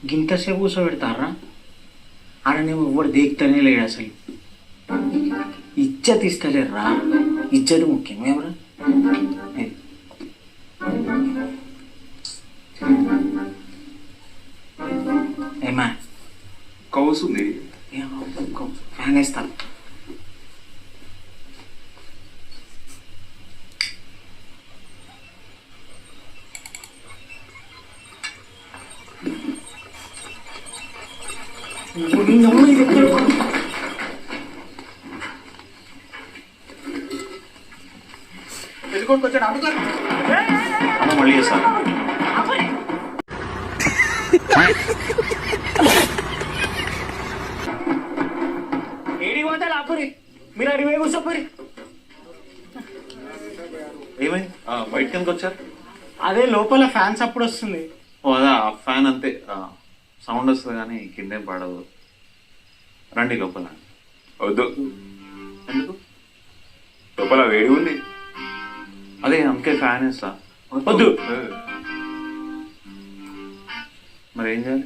గింతసేపు కూర్చోబెడతారా? ఆడనేమో ఎవడు దేక్తనే లేడు అసలు. ఇజ్జత్ ఇస్తలేరురా, ఇజ్జత్ ముఖ్యం ఏమరా. ఏమా కౌసుంది ఫ్యాన్ వేస్తా. మళ్ళీ చేస్తా. ఏడి పోతే లాపురి, మీరు అడిగి కూర్చోపోరి. ఏమైంది బయటకి ఎందుకు వచ్చారు? అదే లోపల ఫ్యాన్స్ అప్పుడు వస్తుంది. ఓ అదా ఫ్యాన్ అంతే, సౌండ్ వస్తుంది కానీ కిందేం పడదు. రండి లోపల. వద్దు, ఎందుకు? లోపల వేడి ఉంది. అదే అందుకే ఫ్యాన్ వేస్తా. వద్దు. మరి ఏం చేయాలి?